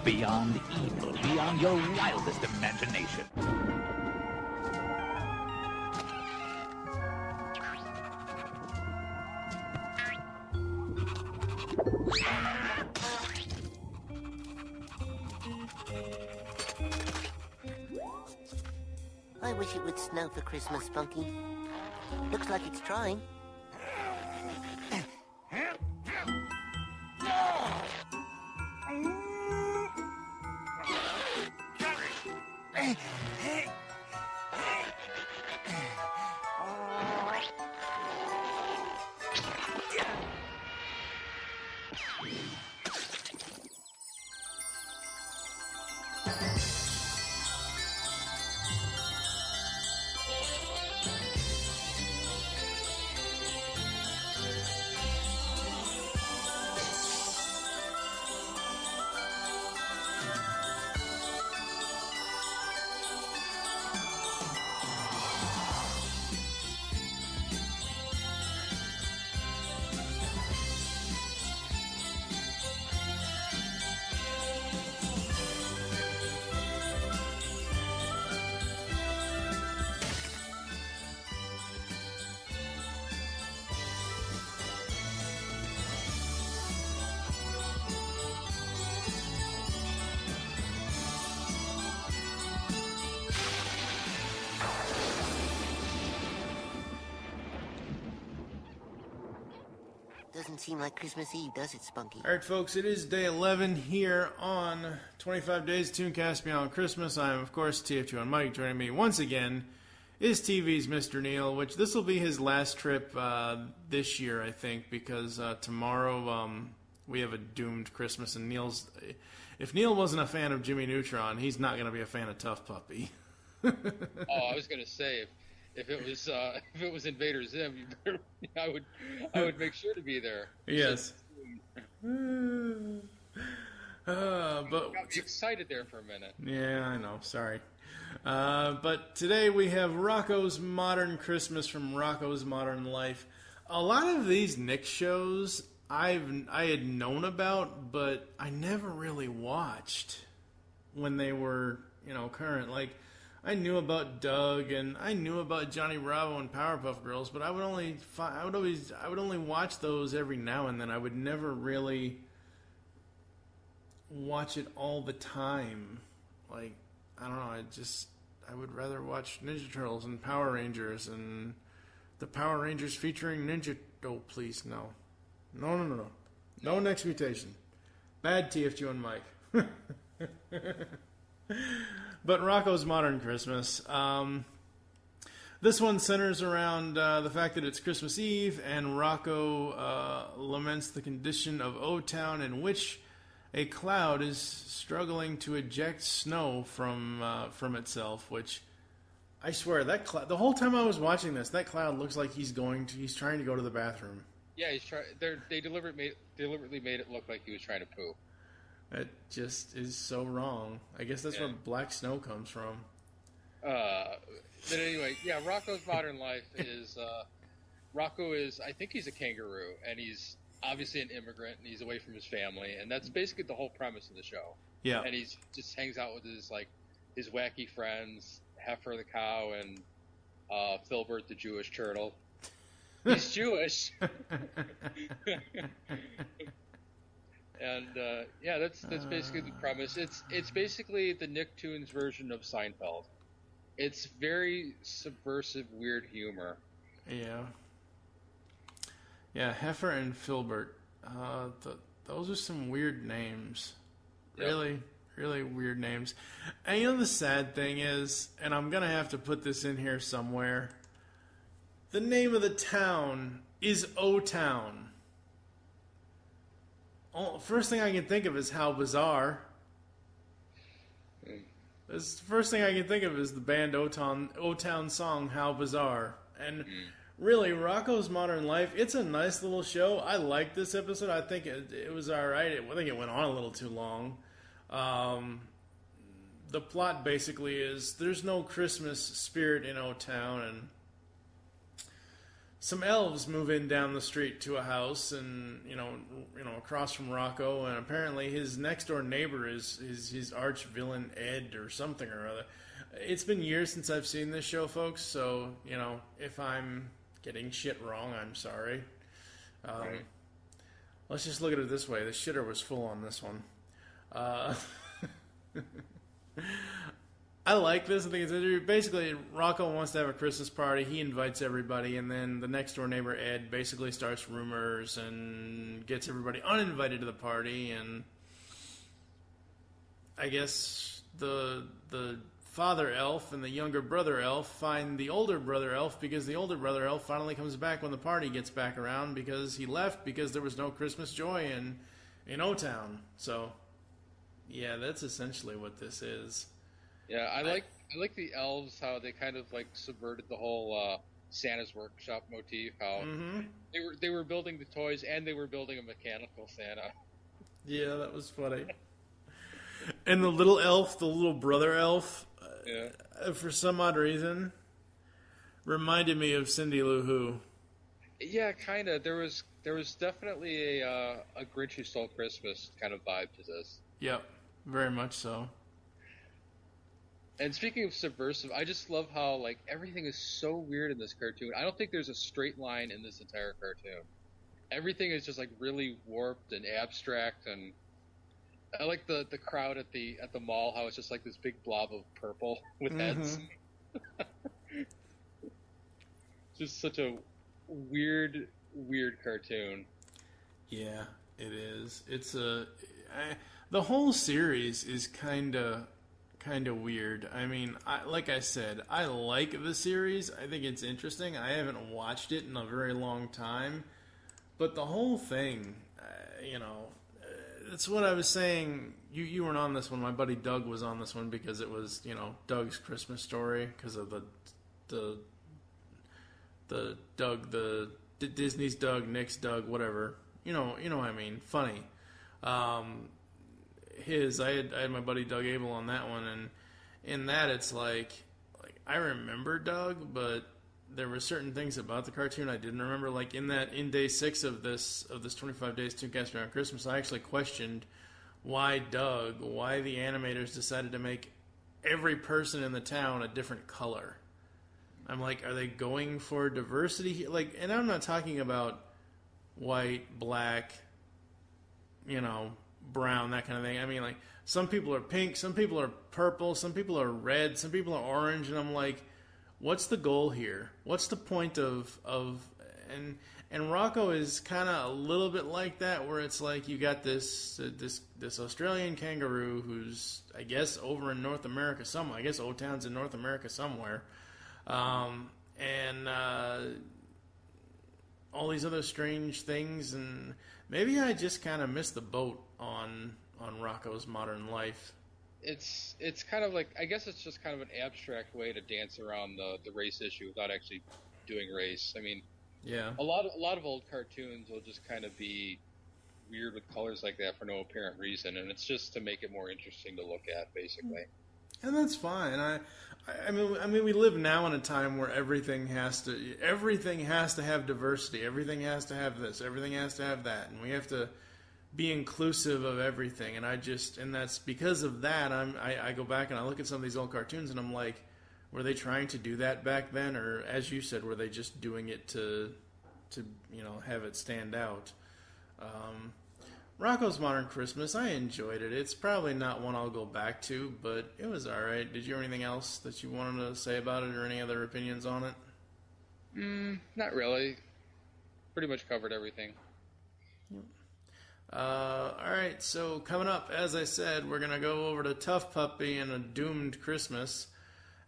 beyond evil, beyond your wildest imagination. I wish it would snow for Christmas, Spunky. Looks like it's trying. Doesn't seem like Christmas Eve, does it, Spunky? Alright, folks, it is day 11 here on 25 Days ToonCast Beyond Christmas. I am, of course, TF2 Mike. Joining me once again is TV's Mr. Neil, which this will be his last trip this year, I think, because tomorrow we have a doomed Christmas, and if Neil wasn't a fan of Jimmy Neutron, he's not going to be a fan of Tough Puppy. Oh, I was going to say, if it was Invader Zim, I would make sure to be there. Yes. But got me excited there for a minute. Yeah, I know. Sorry. But today we have Rocko's Modern Christmas from Rocko's Modern Life. A lot of these Nick shows I had known about, but I never really watched when they were current. Like, I knew about Doug and I knew about Johnny Bravo and Powerpuff Girls, but I would only watch those every now and then. I would never really watch it all the time. Like, I don't know, I would rather watch Ninja Turtles and Power Rangers and the Power Rangers featuring Ninja. Oh, please, no. No next mutation. Bad TFG and Mike. But Rocko's Modern Christmas. This one centers around the fact that it's Christmas Eve, and Rocko laments the condition of O-Town, in which a cloud is struggling to eject snow from itself. Which, I swear, that the whole time I was watching this, that cloud looks like he's trying to go to the bathroom. Yeah, they deliberately made it look like he was trying to poo. That just is so wrong. I guess that's where black snow comes from. But anyway, yeah, Rocko's Modern Life is... Rocko is... I think he's a kangaroo, and he's obviously an immigrant, and he's away from his family, and that's basically the whole premise of the show. Yeah. And he just hangs out with his wacky friends, Heifer the cow, and Filbert the Jewish turtle. He's Jewish! And that's basically the premise. It's basically the Nicktoons version of Seinfeld. It's very subversive, weird humor. Yeah, Heifer and Filbert. Those are some weird names. Yep. Really, really weird names. And the sad thing is, and I'm gonna have to put this in here somewhere, the name of the town is O-Town. First thing I can think of is How Bizarre. The first thing I can think of is the band O-Town song, How Bizarre. And really, Rocko's Modern Life, it's a nice little show. I like this episode. I think it was alright. I think it went on a little too long. The plot basically is there's no Christmas spirit in O-Town, and some elves move in down the street to a house, and across from Rocko, and apparently his next door neighbor is his arch villain Ed or something or other. It's been years since I've seen this show, folks, so if I'm getting shit wrong, I'm sorry. Right. Let's just look at it this way: the shitter was full on this one. I like this. I think it's basically Rocko wants to have a Christmas party. He invites everybody, and then the next door neighbor Ed basically starts rumors and gets everybody uninvited to the party. And I guess the father elf and the younger brother elf find the older brother elf, because the older brother elf finally comes back when the party gets back around, because he left because there was no Christmas joy in O-Town. So yeah, that's essentially what this is. Yeah, I like the elves, how they kind of like subverted the whole Santa's workshop motif. How they were building the toys and they were building a mechanical Santa. Yeah, that was funny. And the little elf, the little brother elf, for some odd reason, reminded me of Cindy Lou Who. Yeah, kind of. There was definitely a Grinch Who Stole Christmas kind of vibe to this. Yep, very much so. And speaking of subversive, I just love how like everything is so weird in this cartoon. I don't think there's a straight line in this entire cartoon. Everything is just like really warped and abstract, and I like the crowd at the mall, how it's just like this big blob of purple with heads. Just such a weird cartoon. Yeah, it is. It's the whole series is kind of weird. I mean, like I said, I like the series. I think it's interesting. I haven't watched it in a very long time, but the whole thing, that's what I was saying. You weren't on this one. My buddy Doug was on this one because it was, Doug's Christmas story, because of the Doug, the Disney's Doug, Nick's Doug, whatever. You know what I mean. Funny. I had my buddy Doug Abel on that one, and in that it's like I remember Doug, but there were certain things about the cartoon I didn't remember. Like in day 6 of this 25 days ToonCast Beyond Christmas, I actually questioned why the animators decided to make every person in the town a different color. I'm like, are they going for diversity? Like, and I'm not talking about white, black, brown, that kind of thing. I mean, like, some people are pink, some people are purple, some people are red, some people are orange, and I'm like, what's the goal here? What's the point of and Rocko is kind of a little bit like that, where it's like you got this Australian kangaroo who's, I guess, over in North America somewhere. I guess O-Town's in North America somewhere. And all these other strange things, and maybe I just kind of missed the boat on Rocko's Modern Life. It's kind of like, I guess it's just kind of an abstract way to dance around the race issue without actually doing race. I mean, yeah, a lot of old cartoons will just kind of be weird with colors like that for no apparent reason, and it's just to make it more interesting to look at, basically. And that's fine. I mean, we live now in a time where everything has to have diversity. Everything has to have this. Everything has to have that, and we have to be inclusive of everything. And that's because of that. I go back and I look at some of these old cartoons, and I'm like, were they trying to do that back then, or as you said, were they just doing it to have it stand out? Rocko's Modern Christmas, I enjoyed it. It's probably not one I'll go back to, but it was alright. Did you have anything else that you wanted to say about it, or any other opinions on it? Not really. Pretty much covered everything. Alright, so coming up, as I said, we're going to go over to Tough Puppy and A Doomed Christmas.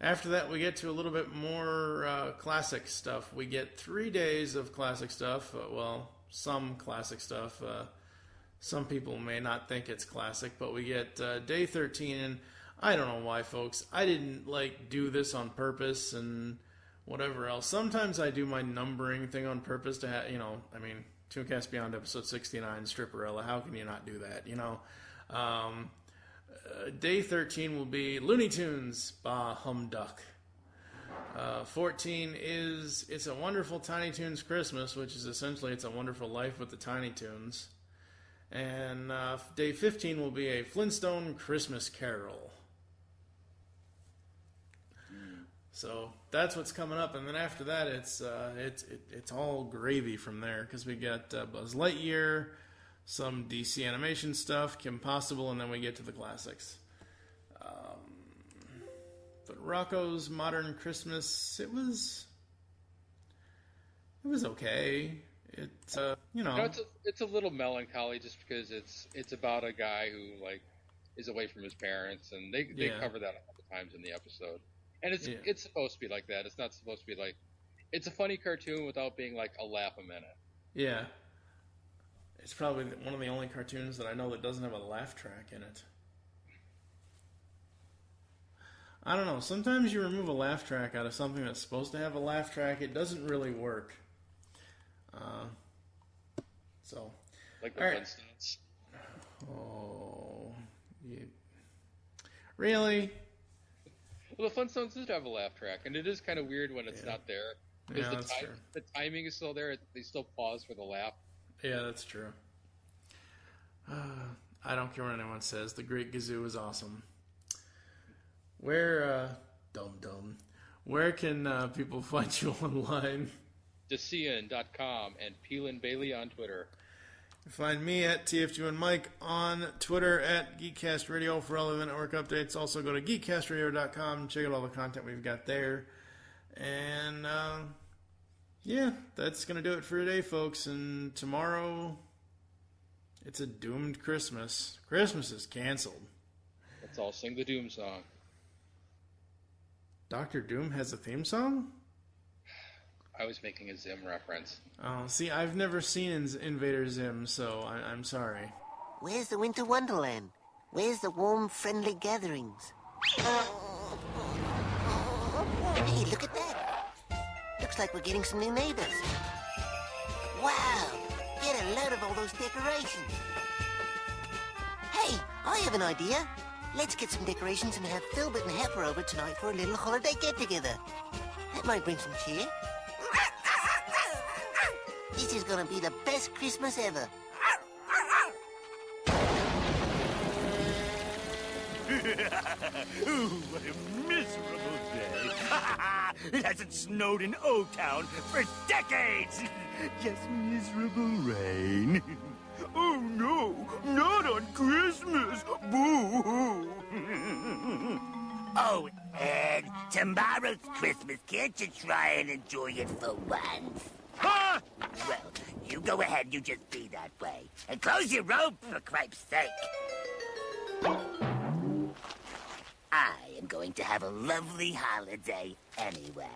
After that, we get to a little bit more classic stuff. We get 3 days of classic stuff. Some classic stuff. Some people may not think it's classic, but we get day 13, and I don't know why, folks. I didn't do this on purpose and whatever else. Sometimes I do my numbering thing on purpose to have, ToonCast Beyond episode 69, Stripperella. How can you not do that? Day 13 will be Looney Tunes, Bah Humduck. 14 is It's a Wonderful Tiny Toons Christmas, which is essentially It's a Wonderful Life with the Tiny Toons. And day 15 will be a Flintstone Christmas Carol. So that's what's coming up, and then after that, it's all gravy from there, because we got Buzz Lightyear, some DC animation stuff, Kim Possible, and then we get to the classics. But Rocko's Modern Christmas, it was okay. It's it's a little melancholy just because it's about a guy who like is away from his parents, and they cover that a couple times in the episode. And it's supposed to be like that. It's not supposed to be like... It's a funny cartoon without being like a laugh a minute. Yeah. It's probably one of the only cartoons that I know that doesn't have a laugh track in it. I don't know. Sometimes you remove a laugh track out of something that's supposed to have a laugh track, it doesn't really work. Like the Flintstones. Oh. Really? Well, the Flintstones did have a laugh track, and it is kind of weird when it's not there. Because the timing is still there. They still pause for the laugh. Yeah, that's true. I don't care what anyone says. The Great Gazoo is awesome. Where can people find you online? DeCian.com and Peelin Bailey on Twitter. Find me at TF2 and Mike on Twitter at GeekCast Radio for all of the network updates. Also go to geekcastradio.com and check out all the content we've got there. And that's going to do it for today, folks. And tomorrow, it's a doomed Christmas. Christmas is canceled. Let's all sing the Doom song. Dr. Doom has a theme song? I was making a Zim reference. Oh, see, I've never seen Invader Zim, so I'm sorry. Where's the winter wonderland? Where's the warm, friendly gatherings? Hey, look at that. Looks like we're getting some new neighbors. Wow, get a load of all those decorations. Hey, I have an idea. Let's get some decorations and have Philbert and Heifer over tonight for a little holiday get-together. That might bring some cheer. This is gonna be the best Christmas ever. Ooh, what a miserable day. It hasn't snowed in O-Town for decades. Just miserable rain. Oh, no, not on Christmas. Boo-hoo. Oh, Ed, tomorrow's Christmas. Can't you try and enjoy it for once? Huh? Well, you go ahead, you just be that way. And close your robe, for Christ's sake. I am going to have a lovely holiday anyway.